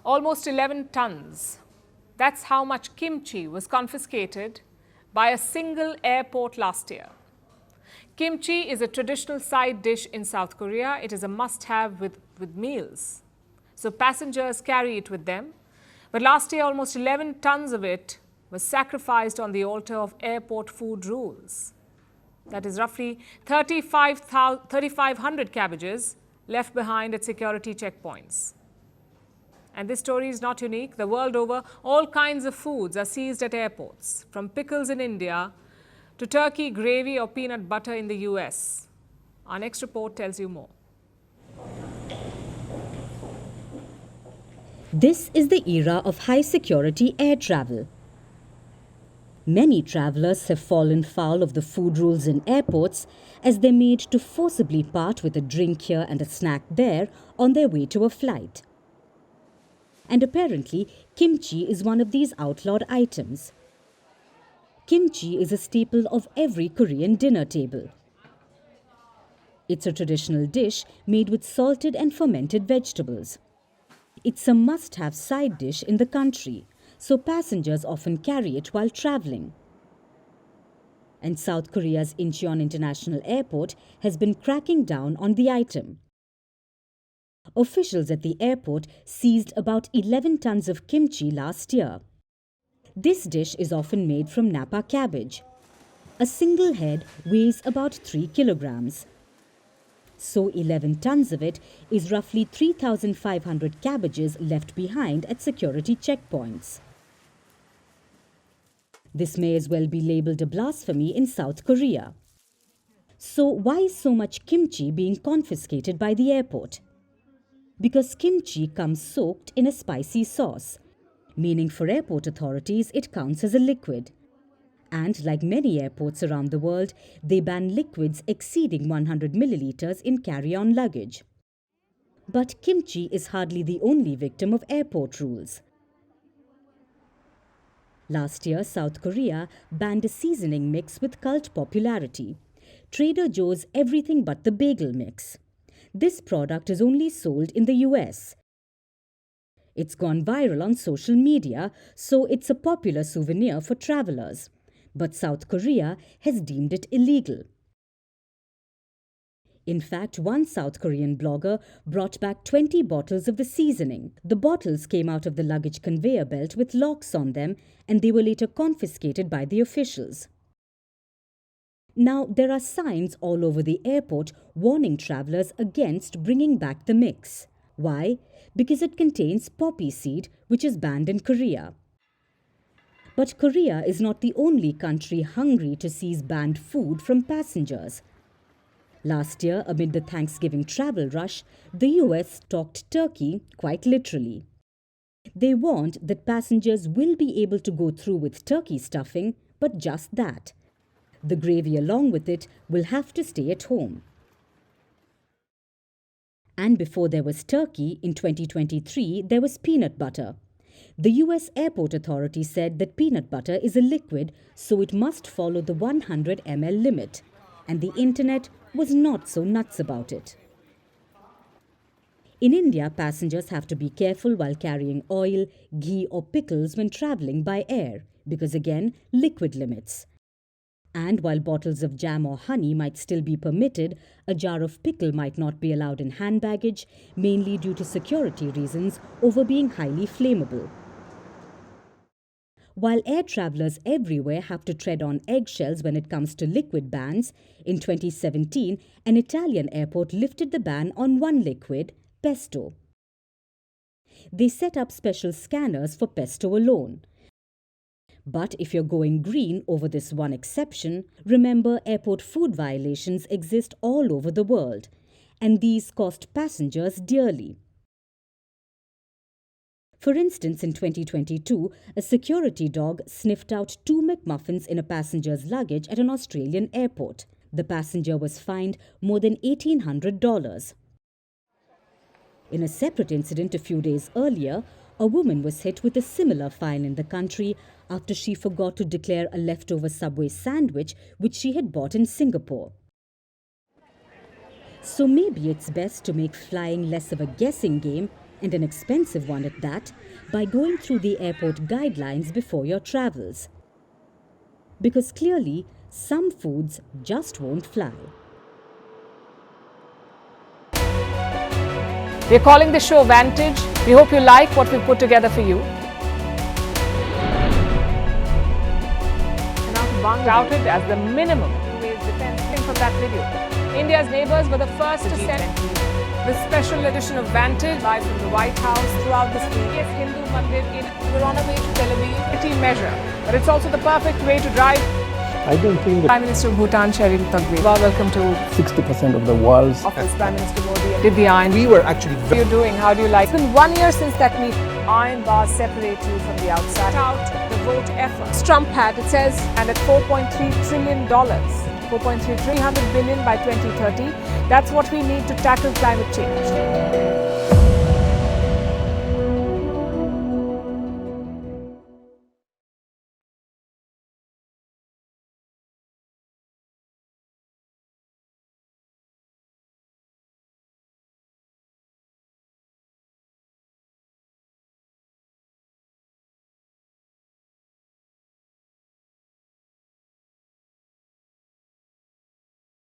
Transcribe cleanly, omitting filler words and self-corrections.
Almost 11 tons. That's how much kimchi was confiscated by a single airport last year. Kimchi is a traditional side dish in South Korea. It is a must-have with meals. So passengers carry it with them. But last year, almost 11 tons of it was sacrificed on the altar of airport food rules. That is roughly 3,500 cabbages left behind at security checkpoints. And this story is not unique. The world over, all kinds of foods are seized at airports, from pickles in India to turkey gravy or peanut butter in the US. Our next report tells you more. This is the era of high-security air travel. Many travelers have fallen foul of the food rules in airports as they're made to forcibly part with a drink here and a snack there on their way to a flight. And apparently, kimchi is one of these outlawed items. Kimchi is a staple of every Korean dinner table. It's a traditional dish made with salted and fermented vegetables. It's a must-have side dish in the country, so passengers often carry it while traveling. And South Korea's Incheon International Airport has been cracking down on the item. Officials at the airport seized about 11 tons of kimchi last year. This dish is often made from Napa cabbage. A single head weighs about 3 kilograms. So 11 tons of it is roughly 3,500 cabbages left behind at security checkpoints. This may as well be labelled a blasphemy in South Korea. So why is so much kimchi being confiscated by the airport? Because kimchi comes soaked in a spicy sauce, meaning for airport authorities it counts as a liquid. And like many airports around the world, they ban liquids exceeding 100 milliliters in carry-on luggage. But kimchi is hardly the only victim of airport rules. Last year, South Korea banned a seasoning mix with cult popularity, Trader Joe's Everything But the Bagel Mix. This product is only sold in the US. It's gone viral on social media, so it's a popular souvenir for travelers. But South Korea has deemed it illegal. In fact, one South Korean blogger brought back 20 bottles of the seasoning. The bottles came out of the luggage conveyor belt with locks on them, and they were later confiscated by the officials. Now, there are signs all over the airport warning travelers against bringing back the mix. Why? Because it contains poppy seed, which is banned in Korea. But Korea is not the only country hungry to seize banned food from passengers. Last year, amid the Thanksgiving travel rush, the US stocked turkey quite literally. They warned that passengers will be able to go through with turkey stuffing, but just that. The gravy along with it will have to stay at home. And before there was turkey, in 2023, there was peanut butter. The US airport authority said that peanut butter is a liquid, so it must follow the 100 ml limit. And the internet was not so nuts about it. In India, passengers have to be careful while carrying oil, ghee or pickles when travelling by air, because again, liquid limits. And while bottles of jam or honey might still be permitted, a jar of pickle might not be allowed in hand baggage, mainly due to security reasons over being highly flammable. While air travellers everywhere have to tread on eggshells when it comes to liquid bans, in 2017, an Italian airport lifted the ban on one liquid, pesto. They set up special scanners for pesto alone. But if you're going green over this one exception, remember airport food violations exist all over the world, and these cost passengers dearly. For instance, in 2022, a security dog sniffed out 2 McMuffins in a passenger's luggage at an Australian airport. The passenger was fined more than $1,800. In a separate incident a few days earlier, a woman was hit with a similar fine in the country after she forgot to declare a leftover Subway sandwich which she had bought in Singapore. So maybe it's best to make flying less of a guessing game and an expensive one at that, by going through the airport guidelines before your travels. Because clearly, some foods just won't fly. We're calling the show Vantage. We hope you like what we've put together for you. Touted as the minimum defense from that video. India's neighbours were the first to send this special edition of Vantage live from the White House throughout this week. Yes, Hindu Mandir in we're on our way to Tel Aviv. City measure, but it's also the perfect way to drive. I don't think that Prime Minister of Bhutan, Sherin Tagwe. Welcome to 60% of the world's office. Prime Minister Modi did the iron. we were actually How are you doing? How do you like? It's been 1 year since that meeting. Iron bars separate you from the outside. Out the vote effort. Trump had, it says, and at $4.3 trillion, 4.3 300 billion by 2030. That's what we need to tackle climate change.